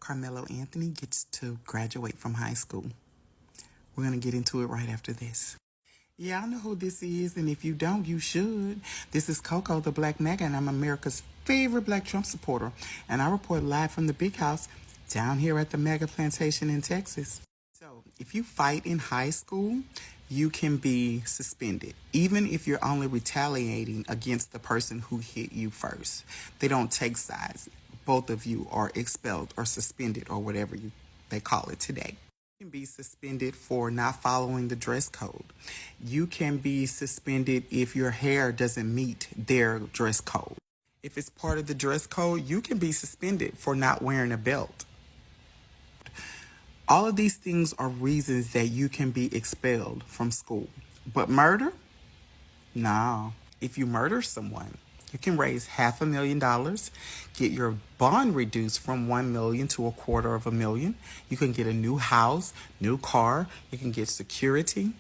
Karmelo Anthony gets to graduate from high school. We're going to get into it right after this. Yeah, I know who this is, and if you don't, you should. This is Coco, the Black Mega, and I'm America's favorite Black Trump supporter. And I report live from the big house down here at the Mega Plantation in Texas. So, if you fight in high school, you can be suspended, even if you're only retaliating against the person who hit you first. They don't take sides. Both of you are expelled or suspended or whatever they call it today. You can be suspended for not following the dress code. You can be suspended if your hair doesn't meet their dress code. If it's part of the dress code, you can be suspended for not wearing a belt. All of these things are reasons that you can be expelled from school. But murder? No. If you murder someone, you can raise $500,000, get your bond reduced from $1 million to $250,000. You can get a new house, new car. You can get security.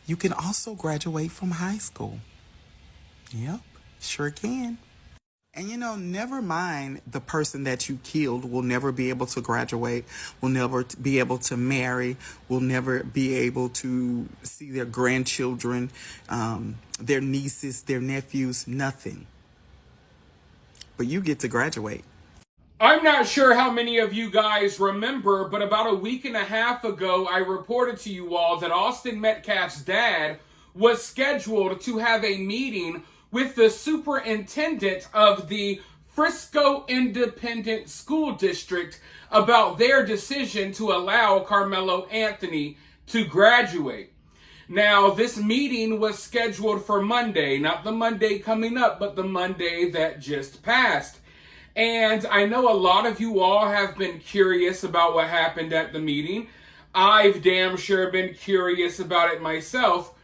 You can also graduate from high school. Yep, sure can. And never mind the person that you killed will never be able to graduate, will never be able to marry, will never be able to see their grandchildren, their nieces, their nephews, nothing. But you get to graduate. I'm not sure how many of you guys remember, but about a week and a half ago, I reported to you all that Austin Metcalf's dad was scheduled to have a meeting with the superintendent of the Frisco Independent School District about their decision to allow Karmelo Anthony to graduate. Now, this meeting was scheduled for Monday, not the Monday coming up, but the Monday that just passed. And I know a lot of you all have been curious about what happened at the meeting. I've damn sure been curious about it myself.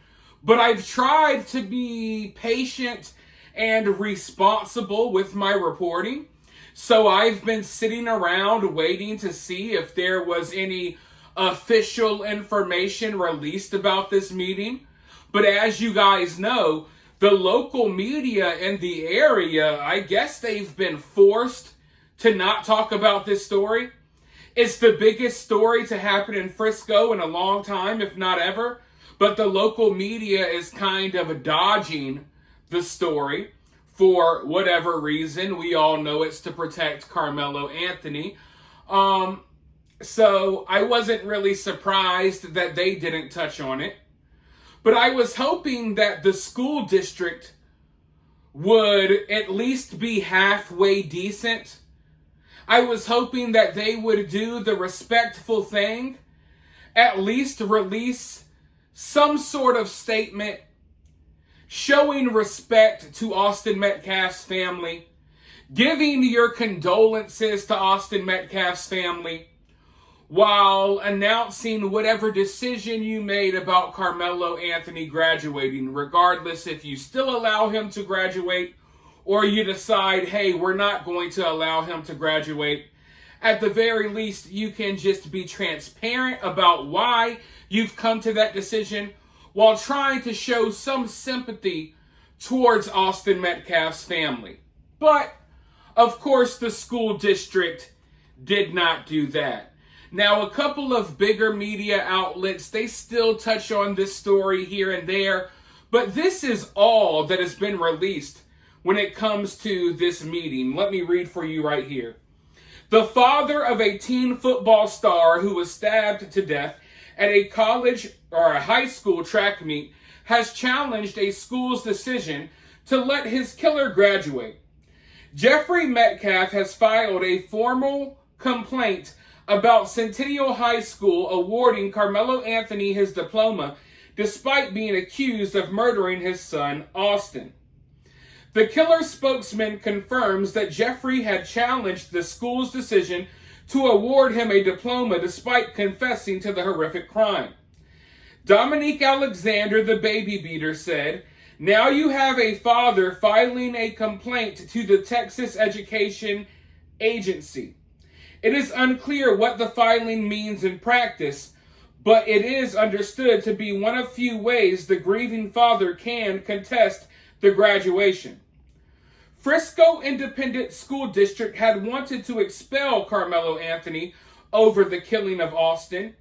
But I've tried to be patient and responsible with my reporting. So I've been sitting around waiting to see if there was any official information released about this meeting. But as you guys know, the local media in the area, I guess they've been forced to not talk about this story. It's the biggest story to happen in Frisco in a long time, if not ever. But the local media is kind of dodging the story for whatever reason. We all know it's to protect Karmelo Anthony. So I wasn't really surprised that they didn't touch on it. But I was hoping that the school district would at least be halfway decent. I was hoping that they would do the respectful thing, at least release some sort of statement showing respect to Austin Metcalf's family, giving your condolences to Austin Metcalf's family, while announcing whatever decision you made about Karmelo Anthony graduating, regardless if you still allow him to graduate or you decide, hey, we're not going to allow him to graduate. At the very least, you can just be transparent about why you've come to that decision while trying to show some sympathy towards Austin Metcalf's family. But, of course, the school district did not do that. Now, a couple of bigger media outlets, they still touch on this story here and there, but this is all that has been released when it comes to this meeting. Let me read for you right here. The father of a teen football star who was stabbed to death at a college or a high school track meet has challenged a school's decision to let his killer graduate. Jeffrey Metcalf has filed a formal complaint about Centennial High School awarding Karmelo Anthony his diploma despite being accused of murdering his son, Austin. The killer spokesman confirms that Jeffrey had challenged the school's decision to award him a diploma despite confessing to the horrific crime. Dominique Alexander, the baby beater, said, "Now you have a father filing a complaint to the Texas Education Agency. It is unclear what the filing means in practice, but it is understood to be one of few ways the grieving father can contest the graduation." Frisco Independent School District had wanted to expel Karmelo Anthony over the killing of Austin.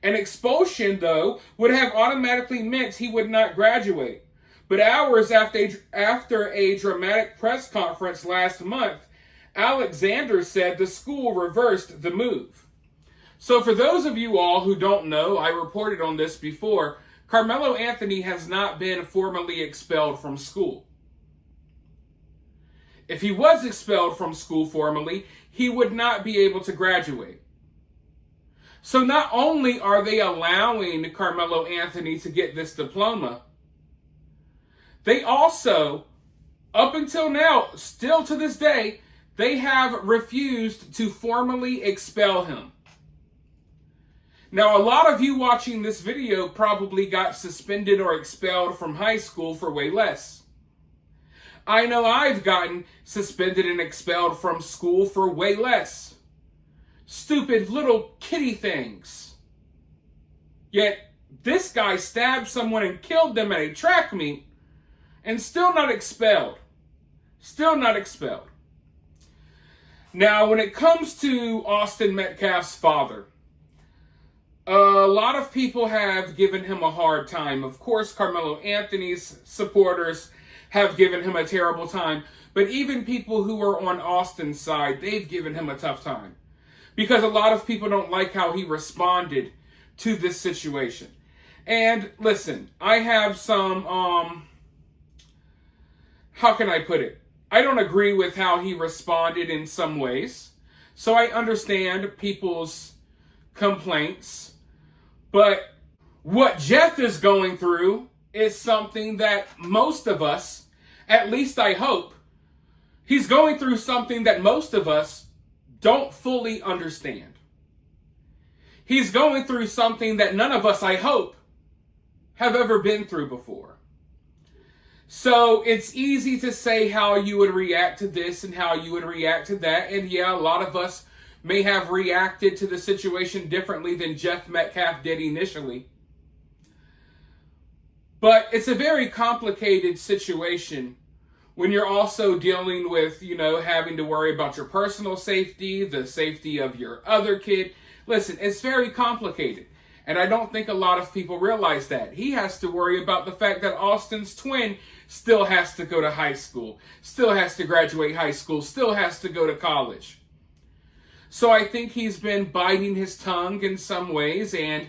An expulsion, though, would have automatically meant he would not graduate. But hours after a dramatic press conference last month, Alexander said the school reversed the move. So for those of you all who don't know, I reported on this before, Karmelo Anthony has not been formally expelled from school. If he was expelled from school formally, he would not be able to graduate. So not only are they allowing Karmelo Anthony to get this diploma, they also, up until now, still to this day, they have refused to formally expel him. Now, a lot of you watching this video probably got suspended or expelled from high school for way less. I know I've gotten suspended and expelled from school for way less. Stupid little kitty things. Yet, this guy stabbed someone and killed them at a track meet and still not expelled. Still not expelled. Now, when it comes to Austin Metcalf's father, a lot of people have given him a hard time. Of course, Karmelo Anthony's supporters have given him a terrible time. But even people who are on Austin's side, they've given him a tough time. Because a lot of people don't like how he responded to this situation. And listen, I have some, how can I put it? I don't agree with how he responded in some ways. So I understand people's complaints. But what Jeff is going through is something that most of us, at least I hope, he's going through something that most of us don't fully understand. He's going through something that none of us, I hope, have ever been through before. So it's easy to say how you would react to this and how you would react to that. And yeah, a lot of us may have reacted to the situation differently than Jeff Metcalf did initially. But it's a very complicated situation when you're also dealing with, having to worry about your personal safety, the safety of your other kid. Listen, it's very complicated. And I don't think a lot of people realize that. He has to worry about the fact that Austin's twin still has to go to high school, still has to graduate high school, still has to go to college. So I think he's been biting his tongue in some ways, and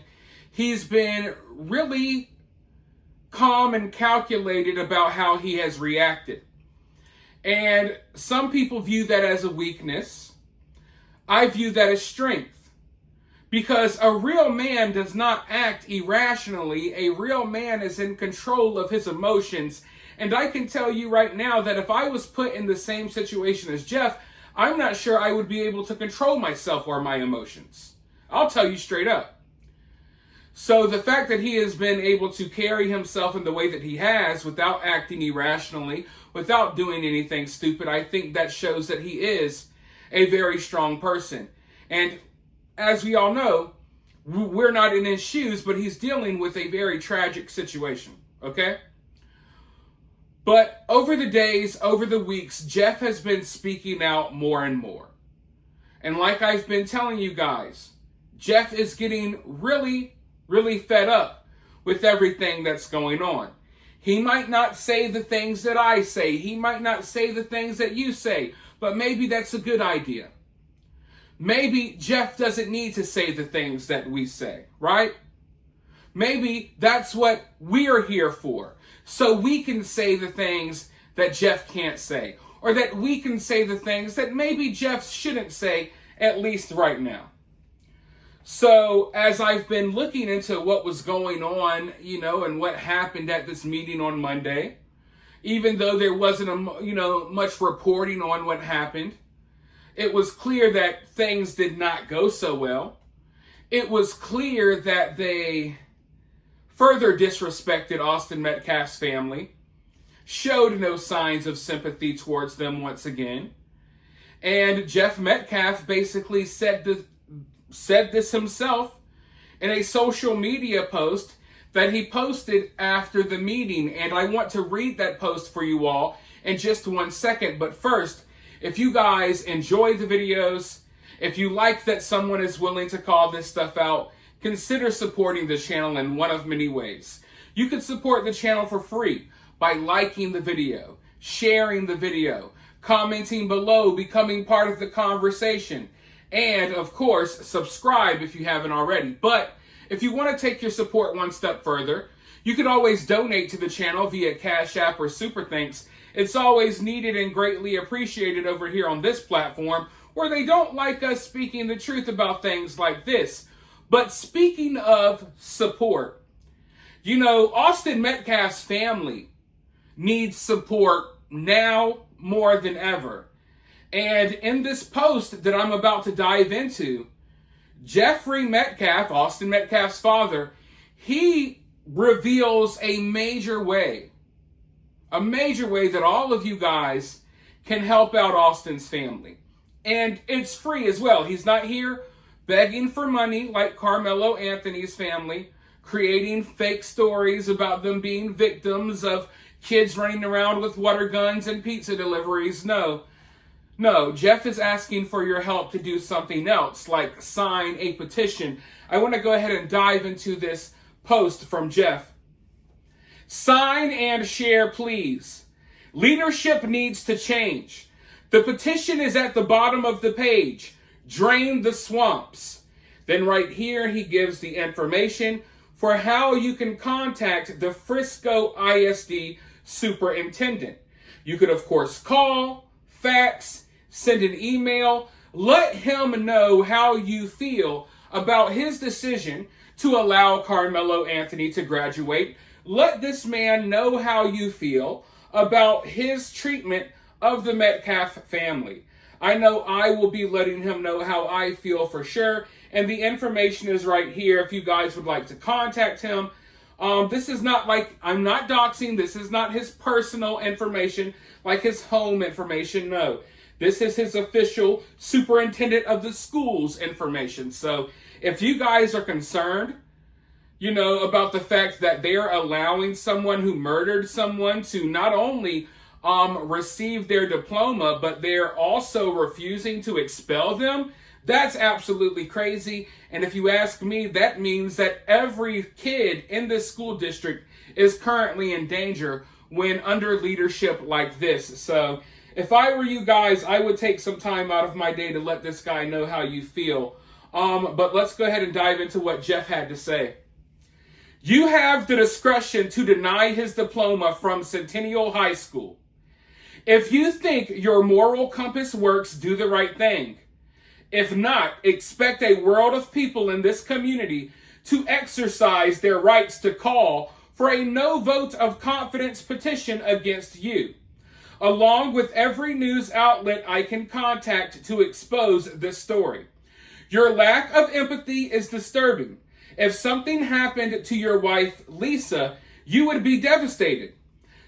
he's been really calm and calculated about how he has reacted. And some people view that as a weakness. I view that as strength. Because a real man does not act irrationally. A real man is in control of his emotions. And I can tell you right now that if I was put in the same situation as Jeff, I'm not sure I would be able to control myself or my emotions. I'll tell you straight up. So the fact that he has been able to carry himself in the way that he has without acting irrationally, without doing anything stupid, I think that shows that he is a very strong person. And as we all know, we're not in his shoes, but he's dealing with a very tragic situation, okay? But over the days, over the weeks, Jeff has been speaking out more and more. And like I've been telling you guys, Jeff is getting really, really fed up with everything that's going on. He might not say the things that I say. He might not say the things that you say. But maybe that's a good idea. Maybe Jeff doesn't need to say the things that we say, right? Maybe that's what we're here for. So we can say the things that Jeff can't say. Or that we can say the things that maybe Jeff shouldn't say, at least right now. So as I've been looking into what was going on, and what happened at this meeting on Monday, even though there wasn't much reporting on what happened, it was clear that things did not go so well. It was clear that they further disrespected Austin Metcalf's family, showed no signs of sympathy towards them once again. And Jeff Metcalf basically said this himself in a social media post that he posted after the meeting. And I want to read that post for you all. in just 1 second. But first, if you guys enjoy the videos, if you like that someone is willing to call this stuff out, consider supporting the channel in one of many ways. You can support the channel for free by liking the video, sharing the video, commenting below, becoming part of the conversation, and of course, subscribe if you haven't already. But if you want to take your support one step further, you can always donate to the channel via Cash App or Super Thanks. It's always needed and greatly appreciated over here on this platform, where they don't like us speaking the truth about things like this. But speaking of support, you know, Austin Metcalf's family needs support now more than ever. And in this post that I'm about to dive into, Jeffrey Metcalf, Austin Metcalf's father, he reveals a major way that all of you guys can help out Austin's family. And it's free as well. He's not here begging for money like Karmelo Anthony's family, creating fake stories about them being victims of kids running around with water guns and pizza deliveries. No, Jeff is asking for your help to do something else, like sign a petition. I want to go ahead and dive into this post from Jeff. Sign and share, please. Leadership needs to change. The petition is at the bottom of the page. Drain the swamps. Then right here, he gives the information for how you can contact the Frisco ISD Superintendent. You could, of course, call, fax, send an email. Let him know how you feel about his decision to allow Karmelo Anthony to graduate. Let this man know how you feel about his treatment of the Metcalf family. I know I will be letting him know how I feel for sure, and the information is right here if you guys would like to contact him. This is not like, I'm not doxing, this is not his personal information, like his home information, no. This is his official superintendent of the schools information. So if you guys are concerned, you know, about the fact that they're allowing someone who murdered someone to not only receive their diploma, but they're also refusing to expel them, that's absolutely crazy. And if you ask me, that means that every kid in this school district is currently in danger when under leadership like this. So if I were you guys, I would take some time out of my day to let this guy know how you feel. But let's go ahead and dive into what Jeff had to say. You have the discretion to deny his diploma from Centennial High School. If you think your moral compass works, do the right thing. If not, expect a world of people in this community to exercise their rights to call for a no vote of confidence petition against you, along with every news outlet I can contact to expose this story. Your lack of empathy is disturbing. If something happened to your wife, Lisa, you would be devastated.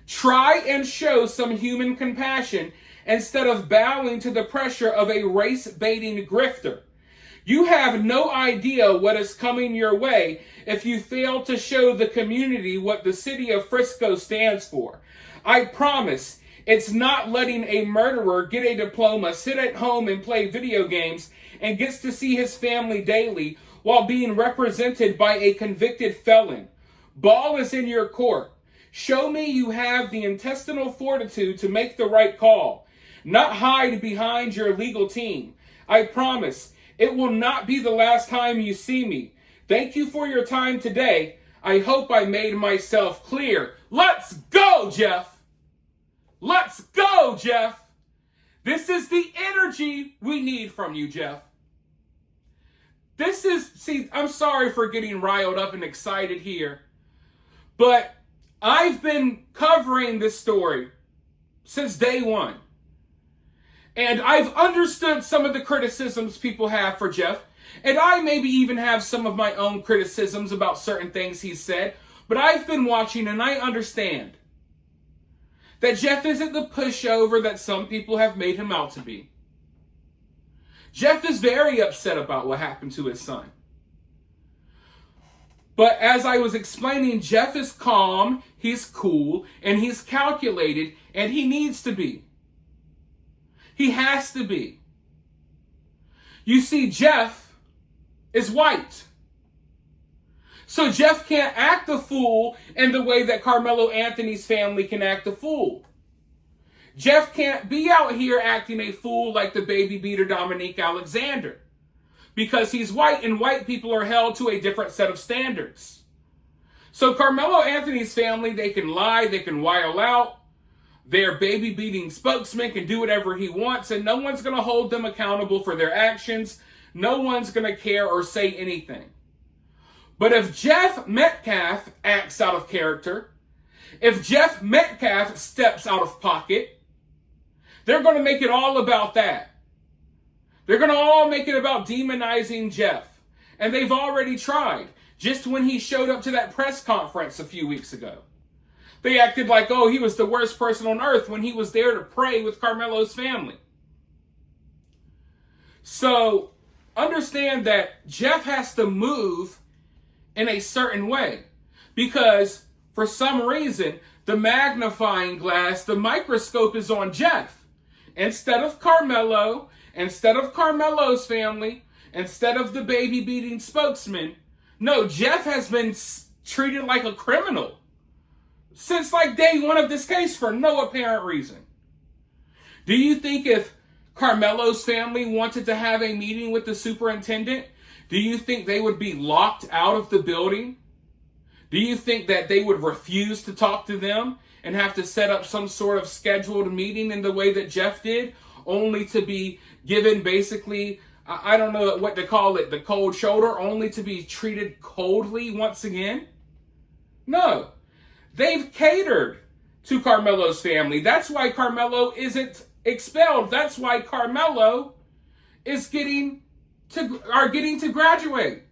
Try and show some human compassion instead of bowing to the pressure of a race-baiting grifter. You have no idea what is coming your way if you fail to show the community what the city of Frisco stands for. I promise it's not letting a murderer get a diploma, sit at home and play video games, and gets to see his family daily while being represented by a convicted felon. Ball is in your court. Show me you have the intestinal fortitude to make the right call, not hide behind your legal team. I promise it will not be the last time you see me. Thank you for your time today. I hope I made myself clear. Let's go, Jeff. Let's go, Jeff. This is the energy we need from you, Jeff. I'm sorry for getting riled up and excited here, but I've been covering this story since day one. And I've understood some of the criticisms people have for Jeff. And I maybe even have some of my own criticisms about certain things he's said. But I've been watching and I understand that Jeff isn't the pushover that some people have made him out to be. Jeff is very upset about what happened to his son. But as I was explaining, Jeff is calm, he's cool, and he's calculated, and he needs to be. He has to be. You see, Jeff is white. So Jeff can't act a fool in the way that Karmelo Anthony's family can act a fool. Jeff can't be out here acting a fool like the baby beater Dominique Alexander, because he's white and white people are held to a different set of standards. So Karmelo Anthony's family, they can lie, they can wile out. Their baby beating spokesman can do whatever he wants, and no one's going to hold them accountable for their actions. No one's going to care or say anything. But if Jeff Metcalf acts out of character, if Jeff Metcalf steps out of pocket, they're going to make it all about that. They're going to all make it about demonizing Jeff. And they've already tried. Just when he showed up to that press conference a few weeks ago, they acted like, oh, he was the worst person on earth when he was there to pray with Karmelo's family. So understand that Jeff has to move in a certain way, because for some reason, the magnifying glass, the microscope is on Jeff. Instead of Karmelo, instead of Karmelo's family, instead of the baby beating spokesman, no, Jeff has been treated like a criminal since like day one of this case for no apparent reason. Do you think if Karmelo's family wanted to have a meeting with the superintendent, do you think they would be locked out of the building? Do you think that they would refuse to talk to them and have to set up some sort of scheduled meeting in the way that Jeff did, only to be given basically, I don't know what to call it, the cold shoulder, only to be treated coldly once again? No. They've catered to Karmelo's family. That's why Karmelo isn't expelled. That's why Karmelo is getting to graduate.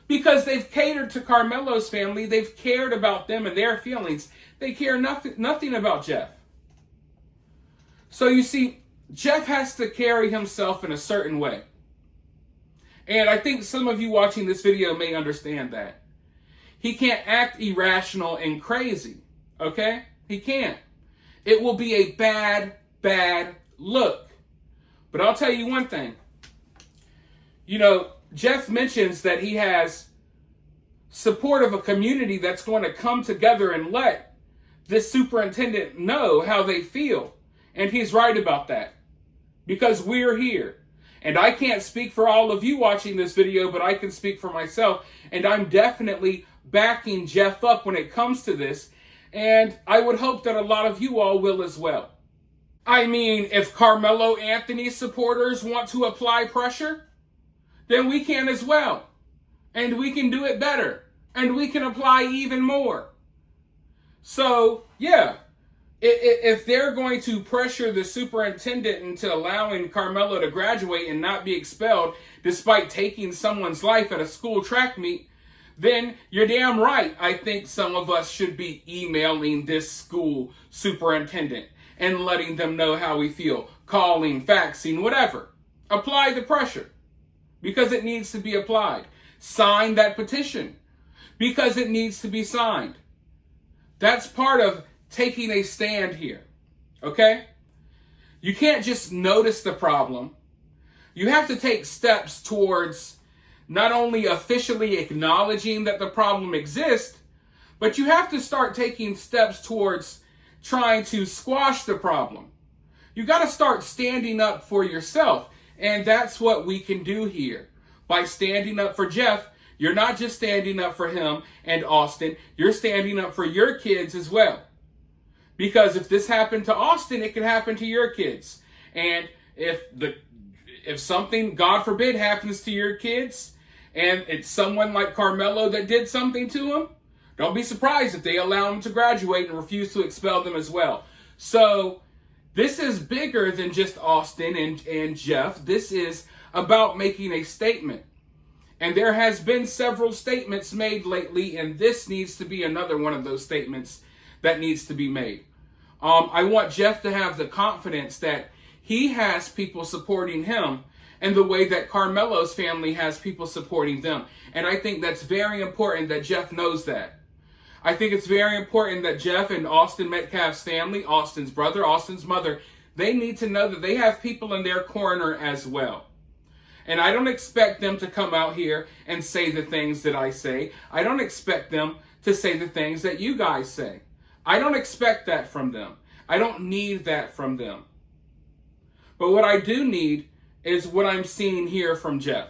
Because they've catered to Karmelo's family. They've cared about them and their feelings. They care nothing about Jeff. So you see, Jeff has to carry himself in a certain way. And I think some of you watching this video may understand that. He can't act irrational and crazy. Okay? He can't. It will be a bad look. But I'll tell you one thing. You know, Jeff mentions that he has support of a community that's going to come together and let this superintendent know how they feel. And he's right about that. Because we're here. And I can't speak for all of you watching this video, but I can speak for myself. And I'm definitely backing Jeff up when it comes to this. And I would hope that a lot of you all will as well. I mean, if Karmelo Anthony supporters want to apply pressure, then we can as well. And we can do it better. And we can apply even more. So, yeah. If they're going to pressure the superintendent into allowing Karmelo to graduate and not be expelled despite taking someone's life at a school track meet, then you're damn right. I think some of us should be emailing this school superintendent and letting them know how we feel. Calling, faxing, whatever. Apply the pressure because it needs to be applied. Sign that petition because it needs to be signed. That's part of taking a stand here, okay? You can't just notice the problem. You have to take steps towards not only officially acknowledging that the problem exists, but you have to start taking steps towards trying to squash the problem. You got to start standing up for yourself, and that's what we can do here. By standing up for Jeff, you're not just standing up for him and Austin, you're standing up for your kids as well. Because if this happened to Austin, it could happen to your kids. And if something, God forbid, happens to your kids, and it's someone like Karmelo that did something to him, don't be surprised if they allow him to graduate and refuse to expel them as well. So this is bigger than just Austin and Jeff. This is about making a statement. And there has been several statements made lately, and this needs to be another one of those statements that needs to be made. I want Jeff to have the confidence that he has people supporting him and the way that Karmelo's family has people supporting them. And I think that's very important that Jeff knows that. I think it's very important that Jeff and Austin Metcalf's family, Austin's brother, Austin's mother, they need to know that they have people in their corner as well. And I don't expect them to come out here and say the things that I say. I don't expect them to say the things that you guys say. I don't expect that from them. I don't need that from them. But what I do need is what I'm seeing here from Jeff.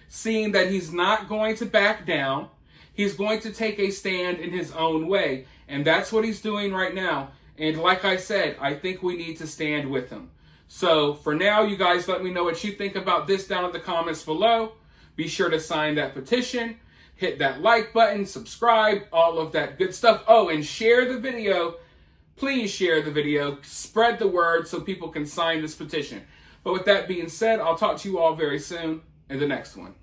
Seeing that he's not going to back down. He's going to take a stand in his own way. And that's what he's doing right now. And like I said, I think we need to stand with him. So for now, you guys let me know what you think about this down in the comments below. Be sure to sign that petition. Hit that like button, subscribe, all of that good stuff. Oh, and share the video. Please share the video. Spread the word so people can sign this petition. But with that being said, I'll talk to you all very soon in the next one.